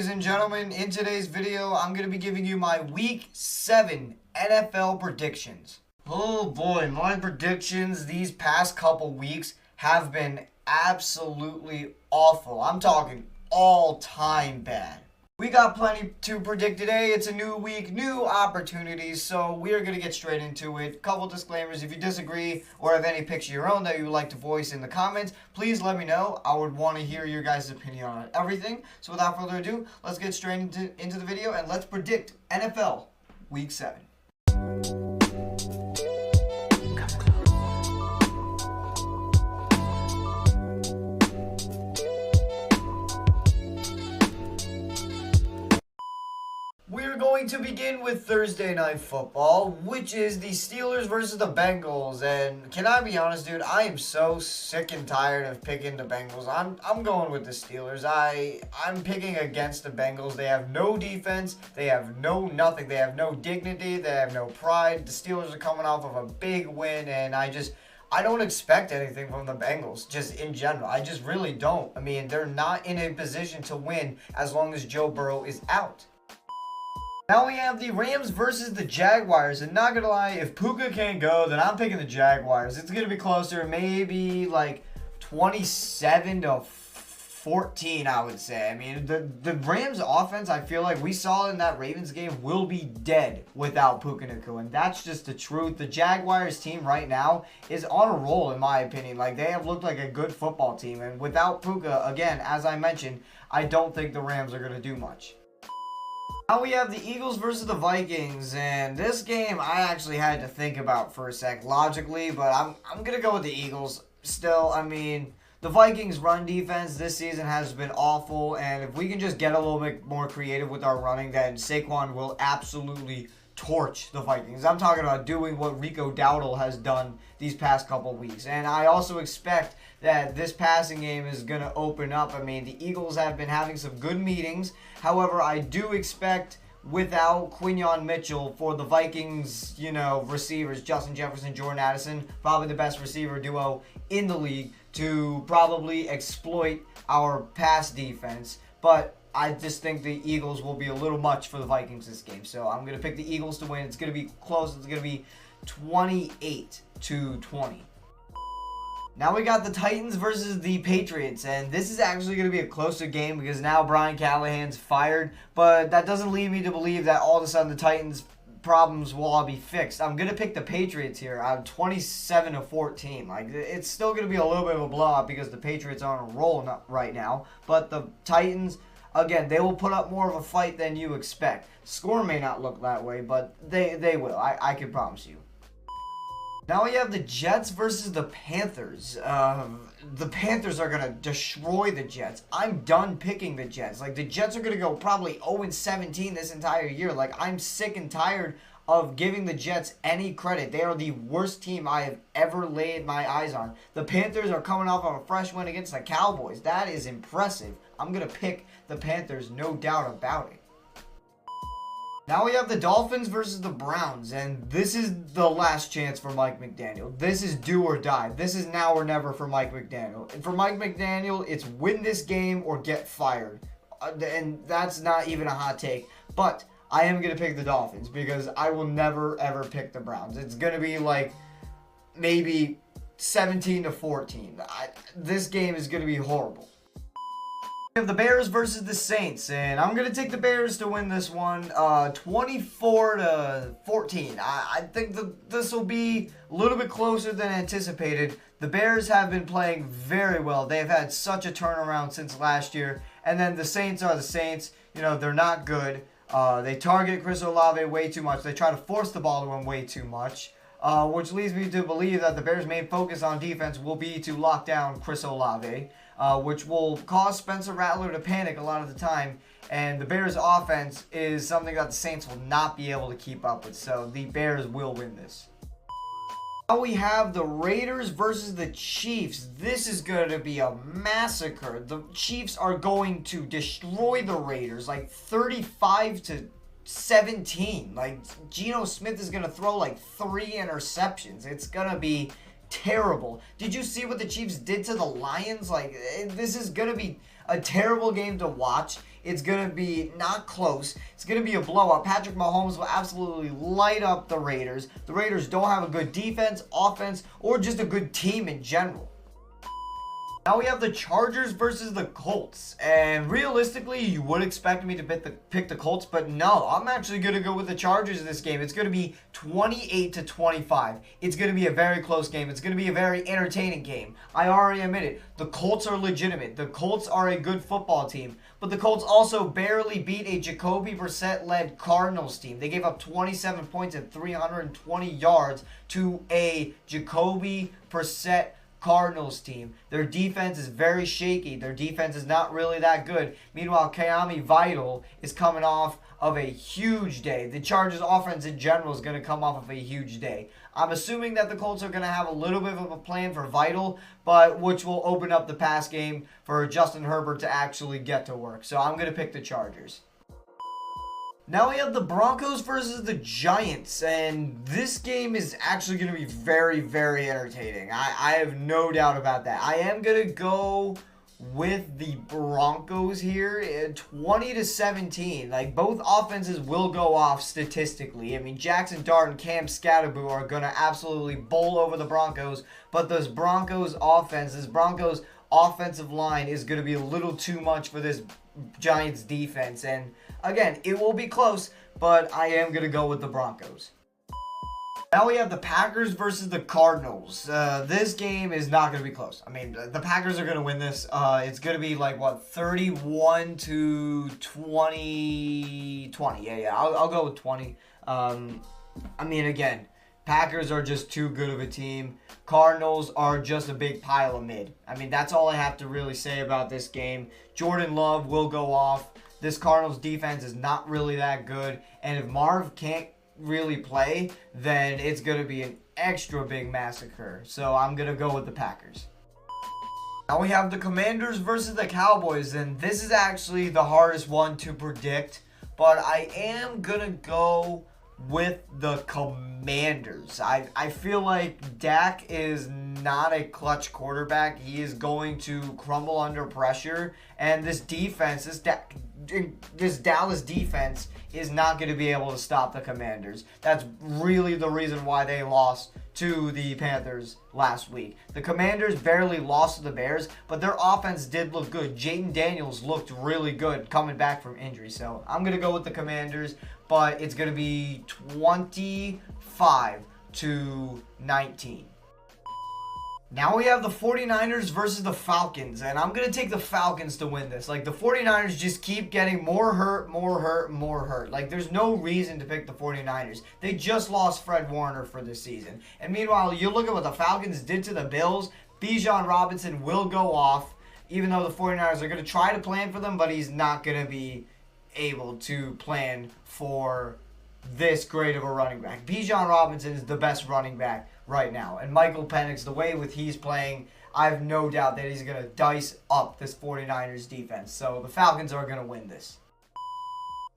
and gentlemen, in today's video, I'm going to be giving you my Week 7 NFL predictions. Oh boy, my predictions these past couple weeks have been absolutely awful. I'm talking all-time bad. We got plenty to predict today. It's a new week, new opportunities, so we're going to get straight into it. Couple disclaimers. If you disagree or have any picks of your own that you would like to voice in the comments, please let me know. I would want to hear your guys' opinion on everything. So without further ado, let's get straight into the video and let's predict NFL Week 7. We're going to begin with Thursday Night Football, which is the Steelers versus the Bengals. And can I be honest, dude? I am so sick and tired of picking the Bengals. I'm going with the Steelers. I'm picking against the Bengals. They have no defense. They have nothing. They have no dignity. They have no pride. The Steelers are coming off of a big win, and I don't expect anything from the Bengals, just in general. I just really don't. I mean, they're not in a position to win as long as Joe Burrow is out. Now we have the Rams versus the Jaguars, and not gonna lie, if Puka can't go, then I'm picking the Jaguars. It's gonna be closer, maybe like 27-14, I would say. I mean, the Rams offense, I feel like we saw in that Ravens game, will be dead without Puka Nacua, and that's just the truth. The Jaguars team right now is on a roll, in my opinion. Like, they have looked like a good football team, and without Puka, again, as I mentioned, I don't think the Rams are gonna do much. Now we have the Eagles versus the Vikings, and this game I actually had to think about for a sec logically, but I'm going to go with the Eagles still. I mean, the Vikings' run defense this season has been awful, and if we can just get a little bit more creative with our running, then Saquon will absolutely torch the Vikings. I'm talking about doing what Rico Dowdle has done these past couple weeks. And I also expect that this passing game is going to open up. I mean, the Eagles have been having some good meetings. However, I do expect without Quinyon Mitchell for the Vikings, receivers, Justin Jefferson, Jordan Addison, probably the best receiver duo in the league, to probably exploit our pass defense. But I just think the Eagles will be a little much for the Vikings this game. So I'm going to pick the Eagles to win. It's going to be close. It's going to be 28-20. Now we got the Titans versus the Patriots, and this is actually going to be a closer game because now Brian Callahan's fired, but that doesn't lead me to believe that all of a sudden the Titans' problems will all be fixed. I'm going to pick the Patriots here out 27-14. Like, it's still going to be a little bit of a blowout because the Patriots are on a roll right now, but the Titans, again, they will put up more of a fight than you expect. Score may not look that way, but they will. I can promise you. Now we have the Jets versus the Panthers. The Panthers are going to destroy the Jets. I'm done picking the Jets. Like, the Jets are going to go probably 0-17 this entire year. Like, I'm sick and tired of giving the Jets any credit. They are the worst team I have ever laid my eyes on. The Panthers are coming off of a fresh win against the Cowboys. That is impressive. I'm going to pick the Panthers, no doubt about it. Now we have the Dolphins versus the Browns, and this is the last chance for Mike McDaniel. This is do or die. This is now or never for Mike McDaniel. And for Mike McDaniel, it's win this game or get fired. And that's not even a hot take. But I am going to pick the Dolphins because I will never, ever pick the Browns. It's going to be like maybe 17-14. This game is going to be horrible. We have the Bears versus the Saints, and I'm going to take the Bears to win this one 24-14. I think this will be a little bit closer than anticipated. The Bears have been playing very well. They've had such a turnaround since last year, and then the Saints are the Saints. They're not good. They target Chris Olave way too much. They try to force the ball to him way too much, which leads me to believe that the Bears' main focus on defense will be to lock down Chris Olave, which will cause Spencer Rattler to panic a lot of the time. And the Bears' offense is something that the Saints will not be able to keep up with. So the Bears will win this. Now we have the Raiders versus the Chiefs. This is going to be a massacre. The Chiefs are going to destroy the Raiders like 35-17. Like, Geno Smith is going to throw like 3 interceptions. It's going to be terrible. Did you see what the Chiefs did to the Lions? Like, this is going to be a terrible game to watch. It's going to be not close. It's going to be a blowout. Patrick Mahomes will absolutely light up the Raiders. The Raiders don't have a good defense, offense, or just a good team in general. Now we have the Chargers versus the Colts, and realistically, you would expect me to pick the Colts, but no, I'm actually going to go with the Chargers in this game. It's going to be 28-25. It's going to be a very close game. It's going to be a very entertaining game. I already admit it. The Colts are legitimate. The Colts are a good football team, but the Colts also barely beat a Jacoby Brissett-led Cardinals team. They gave up 27 points and 320 yards to a Jacoby Brissett Cardinals team. Their defense is very shaky. Their defense is not really that good. Meanwhile, Keami Vital is coming off of a huge day. The Chargers offense in general is going to come off of a huge day. I'm assuming that the Colts are going to have a little bit of a plan for Vital, but which will open up the pass game for Justin Herbert to actually get to work. So I'm going to pick the Chargers. Now we have the Broncos versus the Giants, and this game is actually going to be very, very entertaining. I have no doubt about that. I am going to go with the Broncos here, 20-17. Like, both offenses will go off statistically. I mean, Jackson Dart and Cam Scatterboo are going to absolutely bowl over the Broncos, but this Broncos offensive line is going to be a little too much for this Giants defense, and again, it will be close, but I am going to go with the Broncos. Now we have the Packers versus the Cardinals. This game is not going to be close. I mean, the Packers are going to win this. It's going to be like, what, 31-20. Yeah, I'll go with 20. I mean, again, Packers are just too good of a team. Cardinals are just a big pile of mid. I mean, that's all I have to really say about this game. Jordan Love will go off. This Cardinals defense is not really that good. And if Marv can't really play, then it's going to be an extra big massacre. So I'm going to go with the Packers. Now we have the Commanders versus the Cowboys. And this is actually the hardest one to predict. But I am going to go with the Commanders. I feel like Dak is not a clutch quarterback. He is going to crumble under pressure, and this defense, this Dallas defense is not going to be able to stop the Commanders. That's really the reason why they lost to the Panthers last week. The Commanders barely lost to the Bears, but their offense did look good. Jayden Daniels looked really good coming back from injury. So I'm going to go with the Commanders, but it's going to be 25-19. Now we have the 49ers versus the Falcons, and I'm going to take the Falcons to win this. Like, the 49ers just keep getting more hurt. Like, there's no reason to pick the 49ers. They just lost Fred Warner for this season. And meanwhile, you look at what the Falcons did to the Bills. Bijan Robinson will go off, even though the 49ers are going to try to plan for them, but he's not going to be able to plan for this great of a running back. Bijan Robinson is the best running back right now. And Michael Penix, the way with he's playing, I have no doubt that he's going to dice up this 49ers defense. So the Falcons are going to win this.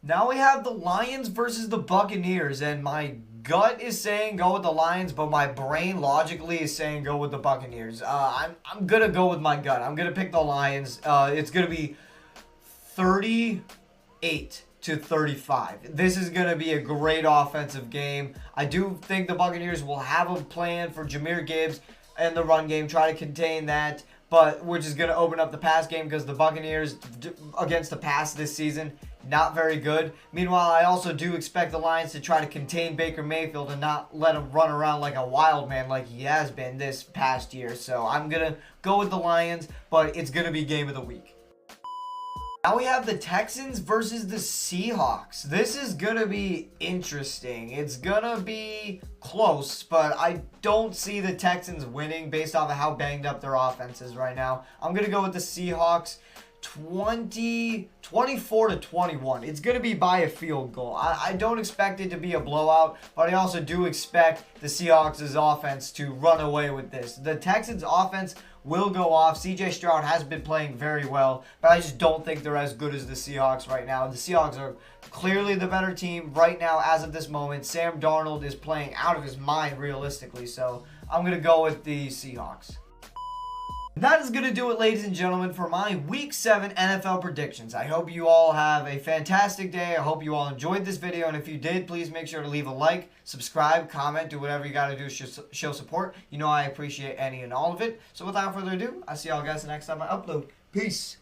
Now we have the Lions versus the Buccaneers, and my gut is saying go with the Lions, but my brain logically is saying go with the Buccaneers. I'm going to go with my gut. I'm going to pick the Lions. It's going to be 38-35. This is going to be a great offensive game. I do think the Buccaneers will have a plan for Jahmyr Gibbs and the run game, try to contain that, but which is going to open up the pass game because the Buccaneers against the pass this season, not very good. Meanwhile, I also do expect the Lions to try to contain Baker Mayfield and not let him run around like a wild man like he has been this past year. So I'm going to go with the Lions, but it's going to be game of the week. Now we have the Texans versus the Seahawks. This is going to be interesting. It's going to be close, but I don't see the Texans winning based off of how banged up their offense is right now. I'm going to go with the Seahawks 24-21. It's going to be by a field goal. I don't expect it to be a blowout, but I also do expect the Seahawks' offense to run away with this. The Texans' offense will go off. CJ Stroud has been playing very well, but I just don't think they're as good as the Seahawks right now. The Seahawks are clearly the better team right now as of this moment. Sam Darnold is playing out of his mind realistically, so I'm going to go with the Seahawks. That is going to do it, ladies and gentlemen, for my Week 7 NFL predictions. I hope you all have a fantastic day. I hope you all enjoyed this video, and if you did, please make sure to leave a like, subscribe, comment, do whatever you got to do to show support. You know I appreciate any and all of it. So without further ado, I'll see y'all guys the next time I upload. Peace.